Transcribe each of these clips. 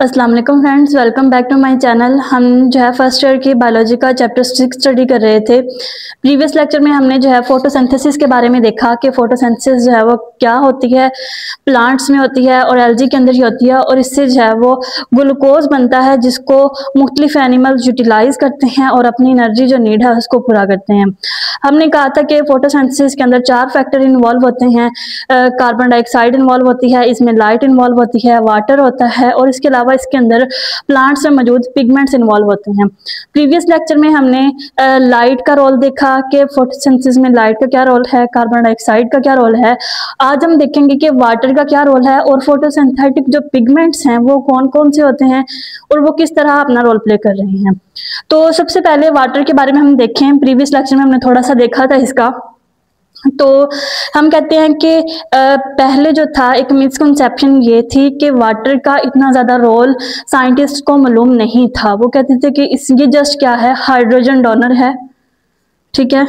अस्सलाम वालेकुम friends, welcome back to my channel. हम जो है फर्स्ट ईयर की बायोलॉजी का चैप्टर 6 स्टडी कर रहे थे। प्रीवियस लेक्चर में हमने जो है फोटोसिंथेसिस के बारे में देखा कि फोटोसिंथेसिस जो है वो क्या होती है, प्लांट्स में होती है और एल्गी के अंदर ही होती है, और इससे जो है वो ग्लूकोज बनता है जिसको मुख्तलिफ एनिमल्स यूटिलाइज करते हैं और अपनी एनर्जी जो नीड है उसको पूरा करते हैं। हमने कहा था कि फोटोसिंथेसिस के अंदर 4 फैक्टर इन्वॉल्व होते हैं। कार्बन डाइऑक्साइड इन्वॉल्व होती है, इसमें लाइट इन्वॉल्व होती है, वाटर होता है और इसके अलावा इसके अंदर प्लांट्स में मौजूद पिगमेंट्स इन्वॉल्व होते हैं। प्रीवियस लेक्चर में हमने लाइट का रोल देखा कि फोटोसिंथेसिस में लाइट का क्या रोल है, कार्बन डाइऑक्साइड का क्या रोल है। आज हम देखेंगे कि वाटर का क्या रोल है और फोटोसिंथेटिक जो पिगमेंट्स हैं वो कौन कौन से होते हैं और वो किस तरह अपना रोल प्ले कर रहे हैं। तो सबसे पहले वाटर के बारे में हम देखें। प्रीवियस लेक्चर में हमने थोड़ा सा देखा था इसका। तो हम कहते हैं कि पहले जो था एक मिसकंसेप्शन ये थी कि वाटर का इतना ज़्यादा रोल साइंटिस्ट को मालूम नहीं था। वो कहते थे कि ये जस्ट क्या है, हाइड्रोजन डोनर है। ठीक है,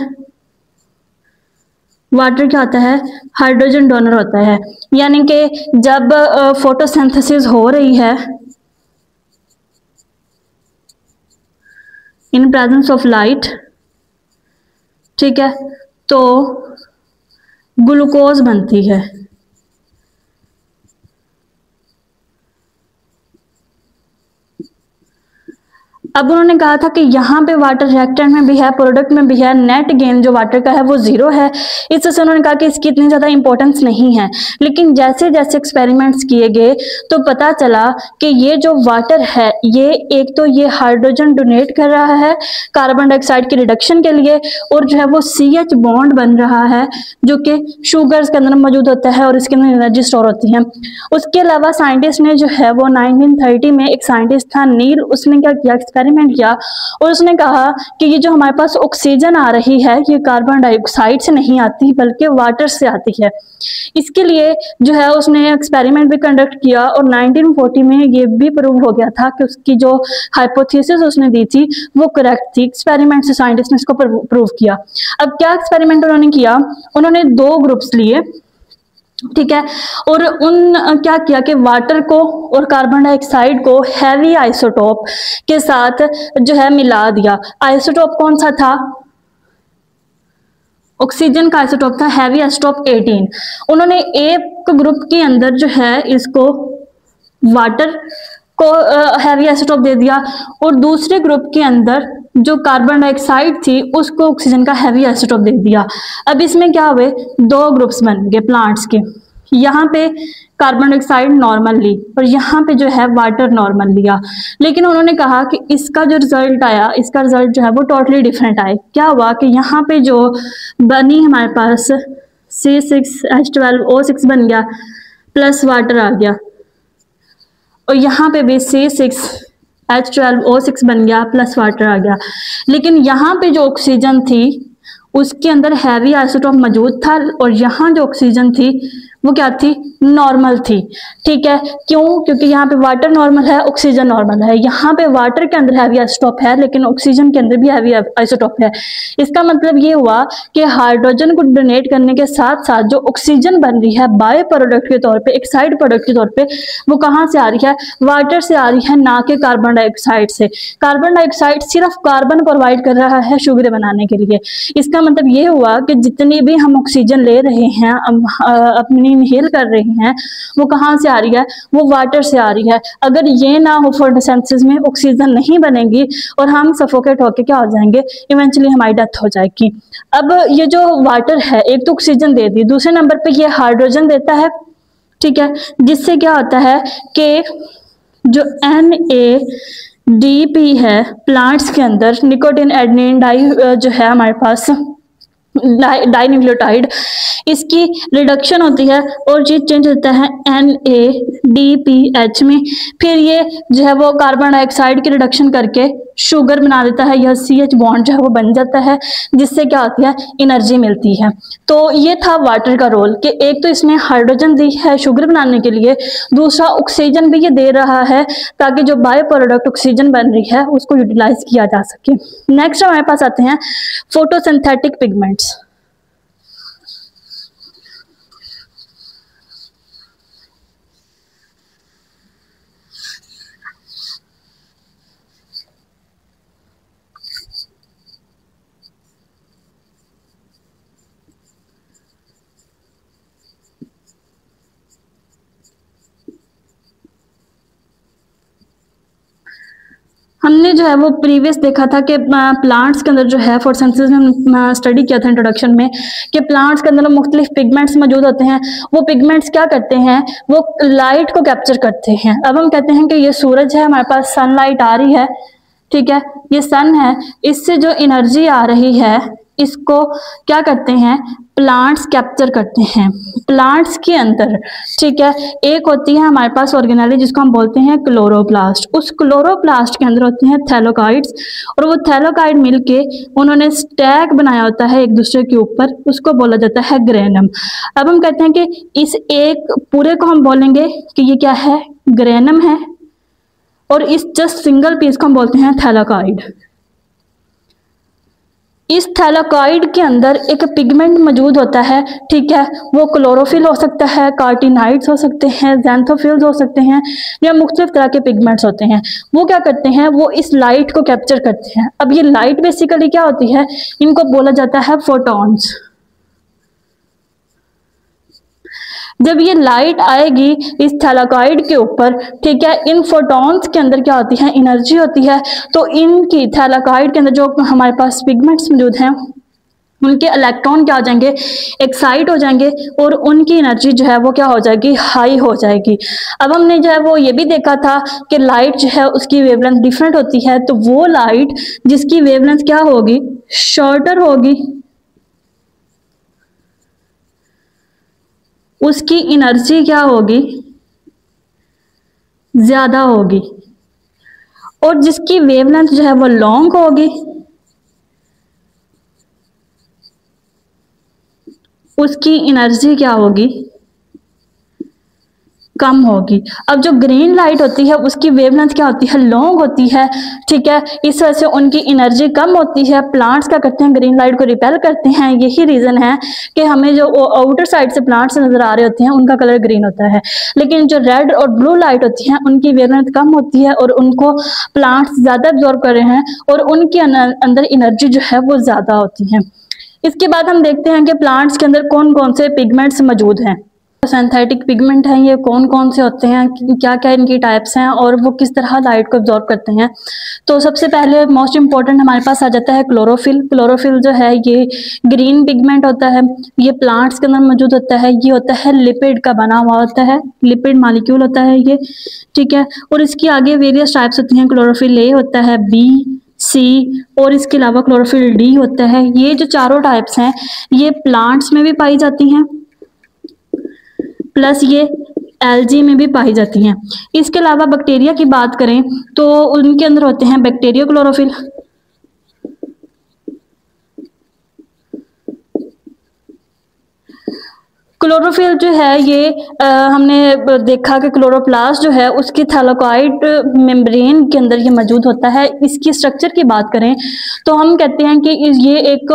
वाटर क्या होता है, हाइड्रोजन डोनर होता है। यानी कि जब फोटोसिंथेसिस हो रही है इन प्रेजेंस ऑफ लाइट, ठीक है, तो ग्लूकोज बनती है। अब उन्होंने कहा था कि यहाँ पे वाटर रिएक्टेंट में भी है, प्रोडक्ट में भी है, नेट गेन जो वाटर का है वो 0 है। इस वजह से उन्होंने कहा कि इसकी इतनी ज़्यादा इंपॉर्टेंस नहीं है। लेकिन जैसे जैसे एक्सपेरिमेंट्स किए गए तो पता चला कि ये जो वाटर है ये एक तो ये हाइड्रोजन डोनेट कर रहा है कार्बन डाइऑक्साइड की रिडक्शन के लिए, और जो है वो CH बॉन्ड बन रहा है जो कि शुगर्स के अंदर मौजूद होता है और इसके अंदर एनर्जी स्टोर होती है। उसके अलावा साइंटिस्ट ने जो है वो 1930 में एक साइंटिस्ट था नील, उसने क्या किया, एक्सपेरिमेंट किया और उसने कहा कि ये जो हमारे पास ऑक्सीजन आ रही है ये कार्बन डाइऑक्साइड से नहीं आती बल्कि वाटर से आती है। इसके लिए जो है उसने एक्सपेरिमेंट भी कंडक्ट किया और 1940 में ये भी प्रूव हो गया था कि उसकी जो हाइपोथेसिस उसने दी थी वो करेक्ट थी। एक्सपेरिमेंट से साइंटिस्ट ने इसको प्रूव किया। अब क्या एक्सपेरिमेंट उन्होंने किया, उन्होंने 2 ग्रुप्स लिए, ठीक है, और क्या किया कि वाटर को और कार्बन डाइऑक्साइड को हैवी आइसोटोप के साथ जो है मिला दिया। आइसोटोप कौन सा था, ऑक्सीजन का आइसोटोप था हैवी आइसोटोप 18। उन्होंने एक ग्रुप के अंदर जो है इसको वाटर को हैवी आइसोटोप दे दिया और दूसरे ग्रुप के अंदर जो कार्बन डाइऑक्साइड थी उसको ऑक्सीजन का हैवी आइसोटोप दे दिया। अब इसमें क्या हुए, 2 ग्रुप्स बन गए प्लांट्स के। यहाँ पे कार्बन डाइऑक्साइड नॉर्मल ली और यहाँ पे जो है वाटर नॉर्मल लिया। लेकिन उन्होंने कहा कि इसका जो रिजल्ट आया, इसका रिजल्ट जो है वो टोटली डिफरेंट आए। क्या हुआ कि यहाँ पे जो बनी हमारे पास C6H12O6 बन गया प्लस वाटर आ गया, और यहाँ पे भी C6H12O6 बन गया प्लस वाटर आ गया। लेकिन यहाँ पे जो ऑक्सीजन थी उसके अंदर हैवी आइसोटोप मौजूद था और यहाँ जो ऑक्सीजन थी वो क्या थी, नॉर्मल थी। ठीक है, क्यों, क्योंकि यहाँ पे वाटर नॉर्मल है, ऑक्सीजन नॉर्मल है। यहाँ पे वाटर के अंदर हैवी आइसोटोप है लेकिन ऑक्सीजन के अंदर भी हैवी आइसोटोप है। इसका मतलब ये हुआ कि हाइड्रोजन को डोनेट करने के साथ साथ जो ऑक्सीजन बन रही है बाय प्रोडक्ट के तौर पे, एक साइड प्रोडक्ट के तौर पे, वो कहाँ से आ रही है, वाटर से आ रही है, ना कि कार्बन डाइऑक्साइड से। कार्बन डाइऑक्साइड सिर्फ कार्बन प्रोवाइड कर रहा है शुगर बनाने के लिए। इसका मतलब ये हुआ कि जितनी भी हम ऑक्सीजन ले रहे हैं, अपनी इनहेल कर रहे हैं, वो कहाँ से आ रही है, वो वाटर से आ रही है। अगर ये ना हो, फोटोसिंथेसिस में ऑक्सीजन नहीं बनेगी और हम सफोकेट होके क्या हो जाएंगे, इवेंचुअली हमारी डेथ हो जाएगी। अब ये जो वाटर है एक तो ऑक्सीजन दे दी, दूसरे नंबर पे ये हाइड्रोजन देता है, ठीक है, जिससे क्या होता है कि जो NADP है प्लांट्स के अंदर, निकोटीन एडेनिन डाई जो है हमारे पास डाइन्यूक्लियोटाइड, इसकी रिडक्शन होती है और ये चेंज होता है NADPH में। फिर ये जो है वो कार्बन डाइऑक्साइड की रिडक्शन करके शुगर बना देता है, यह CH बॉन्ड जो है वो बन जाता है, जिससे क्या होती है, एनर्जी मिलती है। तो ये था वाटर का रोल कि एक तो इसने हाइड्रोजन दी है शुगर बनाने के लिए, दूसरा ऑक्सीजन भी ये दे रहा है ताकि जो बायो प्रोडक्ट ऑक्सीजन बन रही है उसको यूटिलाइज किया जा सके। नेक्स्ट हमारे पास आते हैं फोटोसिंथेटिक पिगमेंट्स। हमने जो है वो प्रीवियस देखा था कि प्लांट्स के अंदर जो है फोटोसिंथेसिस में स्टडी किया था इंट्रोडक्शन में कि प्लांट्स के अंदर मुख्तलिफ पिगमेंट्स मौजूद होते हैं। वो पिगमेंट्स क्या करते हैं, वो लाइट को कैप्चर करते हैं। अब हम कहते हैं कि ये सूरज है, हमारे पास सनलाइट आ रही है, ठीक है, ये सन है, इससे जो एनर्जी आ रही है इसको क्या करते हैं, प्लांट्स कैप्चर करते हैं। प्लांट्स के अंदर, ठीक है, एक होती है हमारे पास ऑर्गेनेली जिसको हम बोलते हैं क्लोरोप्लास्ट। उस क्लोरोप्लास्ट के अंदर होते हैं थैलोकाइड्स, और वो थैलोकाइड मिलके उन्होंने स्टैक बनाया होता है एक दूसरे के ऊपर, उसको बोला जाता है ग्रेनम। अब हम कहते हैं कि इस एक पूरे को हम बोलेंगे कि ये क्या है, ग्रेनम है, और इस जस्ट सिंगल पीस को हम बोलते हैं थैलोकाइड। इस थैलोकाइड के अंदर एक पिगमेंट मौजूद होता है, ठीक है, वो क्लोरोफिल हो सकता है, कार्टिनाइड्स हो सकते हैं, ज़ैंथोफिल्स हो सकते हैं, या मुख्तलिफ तरह के पिगमेंट्स होते हैं। वो क्या करते हैं, वो इस लाइट को कैप्चर करते हैं। अब ये लाइट बेसिकली क्या होती है, इनको बोला जाता है फोटॉन्स। जब ये लाइट आएगी इस थैलोकाइड के ऊपर, ठीक है, इन फोटॉन्स के अंदर क्या होती है, एनर्जी होती है। तो इनकी थैलोकाइड के अंदर जो हमारे पास पिगमेंट्स मौजूद हैं, उनके इलेक्ट्रॉन क्या हो जाएंगे, एक्साइट हो जाएंगे, और उनकी एनर्जी जो है वो क्या हो जाएगी, हाई हो जाएगी। अब हमने जो है वो ये भी देखा था कि लाइट जो है उसकी वेवलेंथ डिफरेंट होती है। तो वो लाइट जिसकी वेवलेंथ क्या होगी, शॉर्टर होगी, उसकी एनर्जी क्या होगी, ज्यादा होगी, और जिसकी वेवलेंथ जो है वो लॉन्ग होगी, उसकी एनर्जी क्या होगी, कम होगी। अब जो ग्रीन लाइट होती है उसकी वेवलेंथ क्या होती है, लॉन्ग होती है, ठीक है, इस वजह से उनकी एनर्जी कम होती है। प्लांट्स क्या करते हैं, ग्रीन लाइट को रिपेल करते हैं। यही रीजन है कि हमें जो आउटर साइड से प्लांट्स नजर आ रहे होते हैं उनका कलर ग्रीन होता है, लेकिन जो रेड और ब्लू लाइट होती है उनकी वेवलेंथ कम होती है, और उनको प्लांट्स ज्यादा एब्जॉर्ब कर रहे हैं, और उनके अंदर एनर्जी जो है वो ज्यादा होती है। इसके बाद हम देखते हैं कि प्लांट्स के अंदर कौन कौन से पिगमेंट्स मौजूद हैं। सिंथेटिक पिगमेंट हैं, ये कौन कौन से होते हैं, क्या क्या इनकी टाइप्स हैं, और वो किस तरह लाइट को एब्जॉर्ब करते हैं। तो सबसे पहले मोस्ट इंपॉर्टेंट हमारे पास आ जाता है क्लोरोफिल। क्लोरोफिल जो है ये ग्रीन पिगमेंट होता है, ये प्लांट्स के अंदर मौजूद होता है। ये होता है लिपिड का बना हुआ होता है, लिपिड मॉलिक्यूल होता है ये, ठीक है, और इसकी आगे वेरियस टाइप्स होती हैं। क्लोरोफिल ए होता है, बी, सी, और इसके अलावा क्लोरोफिल डी होता है। ये जो चारों टाइप्स हैं ये प्लांट्स में भी पाई जाती हैं, प्लस ये एल्गी में भी पाई जाती हैं। इसके अलावा बैक्टीरिया की बात करें तो उनके अंदर होते हैं बैक्टीरिया क्लोरोफिल, क्लोरोफिल जो है ये हमने देखा कि क्लोरोप्लास्ट जो है उसकी थैलोकाइड मेम्ब्रेन के अंदर ये मौजूद होता है। इसकी स्ट्रक्चर की बात करें तो हम कहते हैं कि ये एक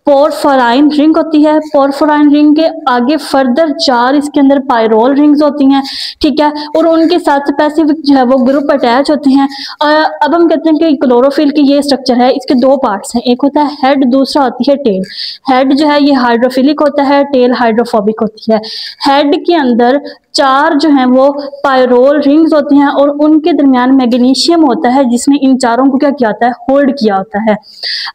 पोरफोराइन रिंग होती है। पोरफोराइन रिंग के आगे फर्दर 4 इसके अंदर पायरोल रिंग्स होती हैं, ठीक है, और उनके साथ स्पेसिफिक जो है वो ग्रुप अटैच होते हैं। अब हम कहते हैं कि क्लोरोफिल की ये स्ट्रक्चर है, इसके 2 पार्ट्स हैं, एक होता है हेड, दूसरा होती है टेल। हेड जो है ये हाइड्रोफिलिक होता है, टेल हाइड्रोफोबिक होती है। हेड के अंदर 4 जो हैं वो पायरोल रिंग्स होती हैं, और उनके दरमियान मैग्नीशियम होता है जिसने इन चारों को क्या किया होता है, होल्ड किया होता है।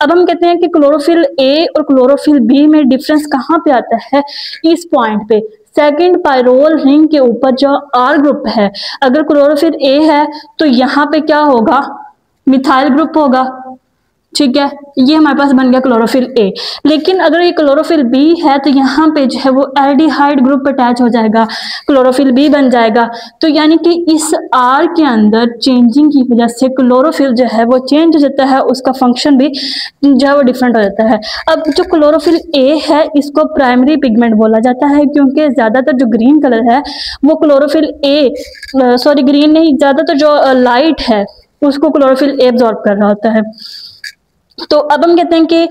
अब हम कहते हैं कि क्लोरोफिल ए और क्लोरोफिल बी में डिफरेंस कहाँ पे आता है, इस पॉइंट पे। सेकंड पायरोल रिंग के ऊपर जो आर ग्रुप है, अगर क्लोरोफिल ए है तो यहाँ पे क्या होगा, मिथाइल ग्रुप होगा, ठीक है, ये हमारे पास बन गया क्लोरोफिल ए। लेकिन अगर ये क्लोरोफिल बी है तो यहाँ पे जो है वो एल्डिहाइड ग्रुप अटैच हो जाएगा, क्लोरोफिल बी बन जाएगा। तो यानी कि इस आर के अंदर चेंजिंग की वजह से क्लोरोफिल जो है वो चेंज हो जाता है, उसका फंक्शन भी जो है वो डिफरेंट हो जाता है। अब जो क्लोरोफिल ए है इसको प्राइमरी पिगमेंट बोला जाता है, क्योंकि ज्यादातर जो ग्रीन कलर है वो क्लोरोफिल ए, सॉरी ग्रीन नहीं, ज्यादातर जो लाइट है उसको क्लोरोफिल ए एब्जॉर्ब कर रहा होता है। तो अब हम कहते हैं कि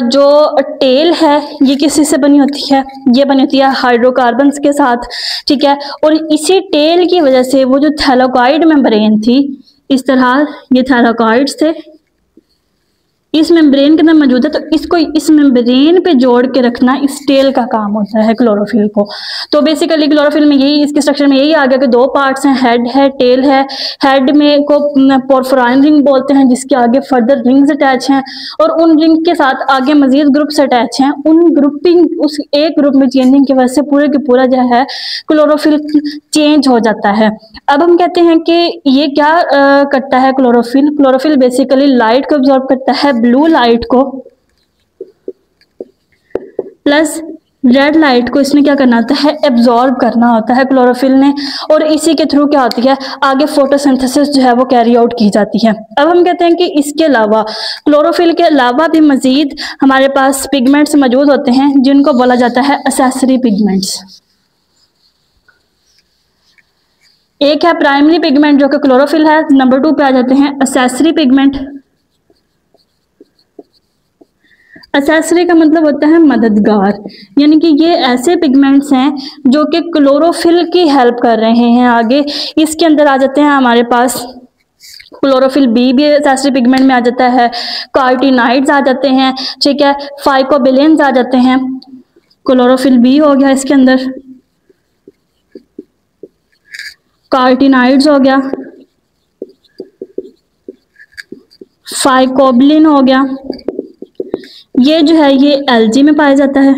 जो टेल है ये किसी से बनी होती है, ये बनी होती है हाइड्रोकार्बन्स के साथ, ठीक है, और इसी टेल की वजह से वो जो थैलोकाइड मेम्ब्रेन थी, इस तरह ये थैलोकाइड्स थे, इस मेम्ब्रेन के अंदर मौजूद है, तो इसको इस मेम्ब्रेन पे जोड़ के रखना इस टेल का काम होता है क्लोरोफिल को। तो बेसिकली क्लोरोफिल में यही, इसके स्ट्रक्चर में यही आ गया कि दो पार्ट्स हैं, हेड है, टेल है। हेड में को पोरफोराइन रिंग बोलते हैं, जिसके आगे फर्दर रिंग्स अटैच हैं, और उन रिंग के साथ आगे मजीद ग्रुप्स अटैच हैं। उन ग्रुपिंग, उस एक ग्रुप में चेंजिंग की वजह से पूरे के पूरा जो है क्लोरोफिल चेंज हो जाता है। अब हम कहते हैं कि ये क्या करता है क्लोरोफिल। क्लोरोफिल बेसिकली लाइट को एब्जॉर्ब करता है, ब्लू लाइट को प्लस रेड लाइट को इसने क्या करना होता है, एब्जॉर्ब करना होता है क्लोरोफिल ने, और इसी के थ्रू क्या होती है, आगे फोटोसिंथेसिस जो है वो कैरी आउट की जाती है। अब हम कहते हैं कि इसके अलावा, क्लोरोफिल के अलावा भी मजीद हमारे पास पिगमेंट्स मौजूद होते हैं, जिनको बोला जाता है एक्सेसरी पिगमेंट्स। एक है प्राइमरी पिगमेंट जो कि क्लोरोफिल है, नंबर 2 पे आ जाते हैं एक्सेसरी पिगमेंट। एक्सेसरी का मतलब होता है मददगार, यानी कि ये ऐसे पिगमेंट्स हैं जो कि क्लोरोफिल की हेल्प कर रहे हैं आगे। इसके अंदर आ जाते हैं हमारे पास क्लोरोफिल बी भी एक्सेसरी पिगमेंट में आ जाता है, कार्टिनाइड्स आ जाते हैं, ठीक है, फाइकोबिलेंस आ जाते हैं। क्लोरोफिल बी हो गया, इसके अंदर कार्टिनाइड्स हो गया, फाइकोबिलिन हो गया, ये जो है ये एल्गी में पाया जाता है,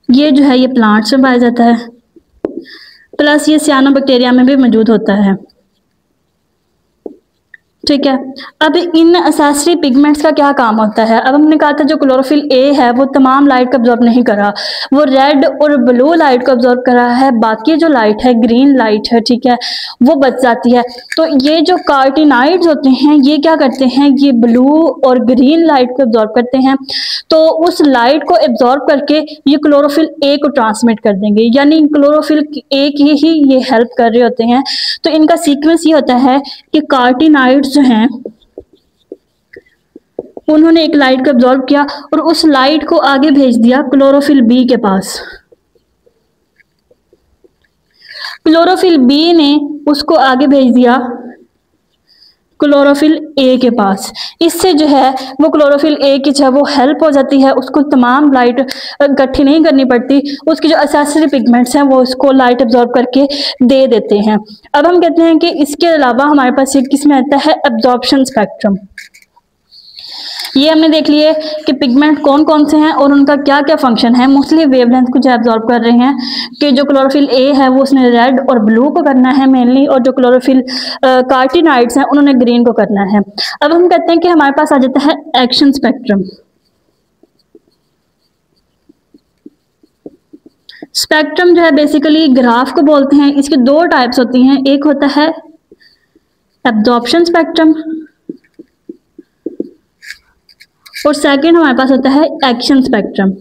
ये जो है ये प्लांट्स में पाया जाता है, प्लस ये सियानोबैक्टीरिया में भी मौजूद होता है, ठीक है। अब इन एक्सेसरी पिगमेंट्स का क्या काम होता है। अब हमने कहा था जो क्लोरोफिल ए है वो तमाम लाइट को अब्जॉर्ब नहीं कर रहा, वो रेड और ब्लू लाइट को अब्जॉर्ब कर रहा है, बाकी जो लाइट है, ग्रीन लाइट है, ठीक है, वो बच जाती है। तो ये जो कार्टिनाइड्स होते हैं ये क्या करते हैं, ये ब्लू और ग्रीन लाइट को अब्जॉर्ब करते हैं, तो उस लाइट को एब्जॉर्ब करके ये क्लोरोफिल ए को ट्रांसमिट कर देंगे, यानी क्लोरोफिल ए की ही ये हेल्प कर रहे होते हैं। तो इनका सीक्वेंस ये होता है कि कार्टिनाइड्स जो हैं उन्होंने एक लाइट को एब्जॉर्ब किया और उस लाइट को आगे भेज दिया क्लोरोफिल बी के पास। क्लोरोफिल बी ने उसको आगे भेज दिया क्लोरोफिल ए के पास। इससे जो है वो क्लोरोफिल ए की जो है वो हेल्प हो जाती है, उसको तमाम लाइट इकट्ठी नहीं करनी पड़ती, उसकी जो एक्सेसरी पिगमेंट्स हैं वो उसको लाइट एब्जॉर्ब करके दे देते हैं। अब हम कहते हैं कि इसके अलावा हमारे पास एक किस में आता है, एब्जॉर्प्शन स्पेक्ट्रम। ये हमने देख लिए कि पिगमेंट कौन कौन से हैं और उनका क्या क्या फंक्शन है। मोस्टली वेवलेंथ को जो एब्जॉर्ब कर रहे हैं कि जो क्लोरोफिल ए है वो उसने रेड और ब्लू को करना है मेनली, और जो क्लोरोफिल कार्टिनाइड्स हैं उन्होंने ग्रीन को करना है। अब हम कहते हैं कि हमारे पास आ जाता है एक्शन स्पेक्ट्रम। स्पेक्ट्रम जो है बेसिकली ग्राफ को बोलते हैं। इसके दो टाइप्स होती हैं, एक होता है एब्जॉर्प्शन स्पेक्ट्रम और सेकंड हमारे पास होता है एक्शन स्पेक्ट्रम।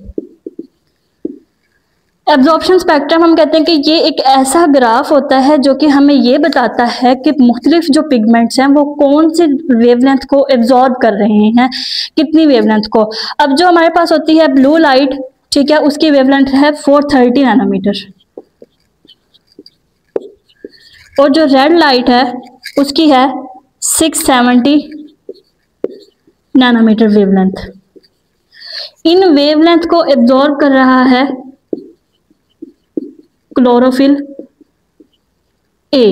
एब्जॉर्प्शन स्पेक्ट्रम हम कहते हैं कि ये एक ऐसा ग्राफ होता है जो कि हमें ये बताता है कि मुख्तलिफ जो पिगमेंट्स हैं वो कौन से वेवलेंथ को एब्जॉर्ब कर रहे हैं, कितनी वेवलेंथ को। अब जो हमारे पास होती है ब्लू लाइट, ठीक है, उसकी वेवलेंथ है 430 नैनोमीटर, और जो रेड लाइट है उसकी है 670 नैनोमीटर वेवलेंथ। इन वेवलेंथ को एब्जॉर्ब कर रहा है क्लोरोफिल ए।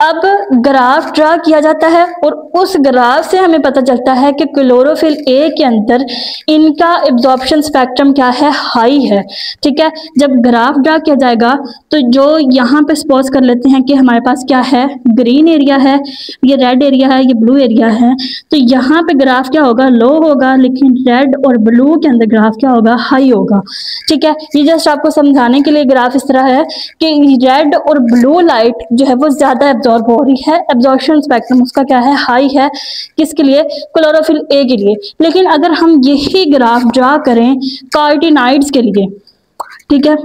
अब ग्राफ ड्रा किया जाता है और उस ग्राफ से हमें पता चलता है कि क्लोरोफिल ए के अंदर इनका एब्जॉर्प्शन स्पेक्ट्रम क्या है, हाई है, ठीक है। जब ग्राफ ड्रा किया जाएगा तो जो यहाँ पे सपोज कर लेते हैं कि हमारे पास क्या है, ग्रीन एरिया है, ये रेड एरिया है, ये ब्लू एरिया है, तो यहाँ पे ग्राफ क्या होगा, लो होगा, लेकिन रेड और ब्लू के अंदर ग्राफ क्या होगा, हाई होगा, ठीक है। ये जस्ट आपको समझाने के लिए ग्राफ इस तरह है कि रेड और ब्लू लाइट जो है वो ज्यादा एब्जॉर्ब हो रही है, एब्जॉर्प्शन स्पेक्ट्रम उसका क्या है, हाई है। किसके लिए, क्लोरोफिल ए के लिए। लेकिन अगर हम यही ग्राफ ड्रा करें कार्टिनाइड्स के लिए, ठीक है,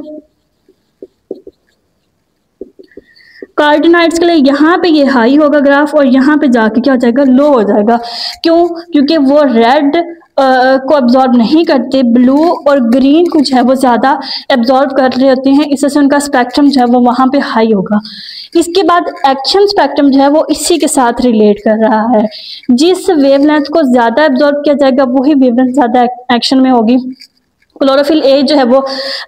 कार्टिनाइड्स के लिए यहाँ पे ये हाई होगा ग्राफ और यहाँ पे जाके क्या हो जाएगा, लो हो जाएगा। क्यों, क्योंकि वो रेड को एब्जॉर्ब नहीं करते, ब्लू और ग्रीन को जो है वो ज़्यादा एब्जॉर्ब कर रहे होते हैं, इससे उनका स्पेक्ट्रम जो है वो वहाँ पे हाई होगा। इसके बाद एक्शन स्पेक्ट्रम जो है वो इसी के साथ रिलेट कर रहा है। जिस वेवलेंथ को ज़्यादा एब्जॉर्ब किया जाएगा वही वेवलेंथ ज़्यादा एक्शन में होगी। क्लोरोफिल ए जो है वो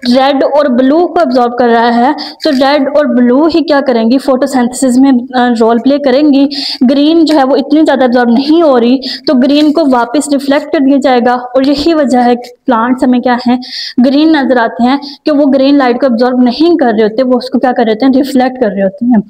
रेड और ब्लू को एब्जॉर्ब कर रहा है, तो रेड और ब्लू ही क्या करेंगी, फोटोसिंथेसिस में रोल प्ले करेंगी। ग्रीन जो है वो इतनी ज़्यादा एब्जॉर्ब नहीं हो रही, तो ग्रीन को वापस रिफ्लेक्ट कर दिया जाएगा। और यही वजह है कि प्लांट्स हमें क्या है, ग्रीन नजर आते हैं, कि वो ग्रीन लाइट को एब्जॉर्ब नहीं कर रहे होते, वो उसको क्या कर रहे होते हैं, रिफ्लेक्ट कर रहे होते हैं।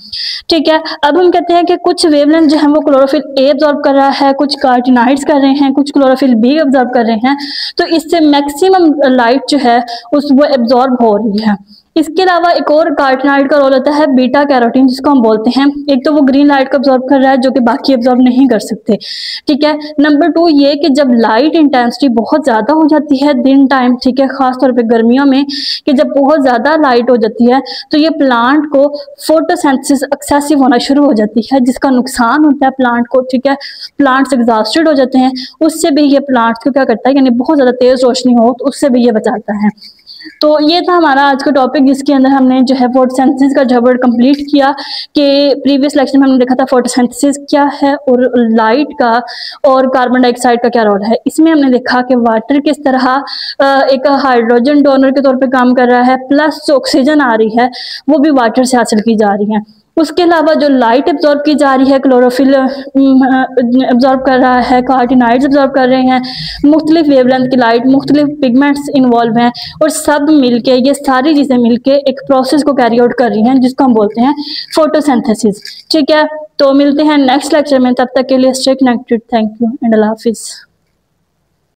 ठीक है, अब हम कहते हैं कि कुछ वेवलेंथ जो है वो क्लोरोफिल ए एब्जॉर्ब कर रहा है, कुछ कार्टिनाइड्स कर रहे हैं, कुछ क्लोरोफिल बी एब्जॉर्ब कर रहे हैं, तो इससे मैक्सिमम लाइट जो है वो एब्जॉर्ब हो रही है। इसके अलावा एक और कार्टिनाइड का रोल होता है बीटा कैरोटीन, जिसको हम बोलते हैं। एक तो वो ग्रीन लाइट को एब्जॉर्ब कर रहा है जो कि बाकी एब्जॉर्ब नहीं कर सकते। ठीक है, नंबर 2 ये कि जब लाइट इंटेंसिटी बहुत ज़्यादा हो जाती है दिन टाइम, ठीक है, खासतौर पे गर्मियों में, कि जब बहुत ज़्यादा लाइट हो जाती है तो ये प्लांट को फोटोसिंथेसिस एक्सेसिव होना शुरू हो जाती है, जिसका नुकसान होता है प्लांट को। ठीक है, प्लांट्स एग्जॉस्टेड हो जाते हैं, उससे भी ये प्लांट्स को क्या करता है, यानी बहुत ज़्यादा तेज़ रोशनी हो तो उससे भी ये बचाता है। तो ये था हमारा आज का टॉपिक, जिसके अंदर हमने जो है फोटोसिंथेसिस का जो वर्ड कंप्लीट किया। कि प्रीवियस लेक्चर में हमने देखा था फोटोसिंथेसिस क्या है और लाइट का और कार्बन डाइऑक्साइड का क्या रोल है। इसमें हमने देखा कि वाटर किस तरह एक हाइड्रोजन डोनर के तौर पे काम कर रहा है, प्लस जो ऑक्सीजन आ रही है वो भी वाटर से हासिल की जा रही है। उसके अलावा जो लाइट एब्जॉर्ब की जा रही है, क्लोरोफिल एब्जॉर्ब कर रहा है, कार्टिनाइड्स एब्जॉर्ब कर रहे हैं, मुख्तलिफ वेवलेंथ की लाइट, मुख्तलिफ पिगमेंट्स इन्वॉल्व हैं, और सब मिलके, ये सारी चीज़ें मिलके एक प्रोसेस को कैरी आउट कर रही हैं, जिसको हम बोलते हैं फोटोसिंथेसिस। ठीक है, तो मिलते हैं नेक्स्ट लेक्चर में, तब तक के लिए stay connected. Thank you and अल्लाह हाफिज़।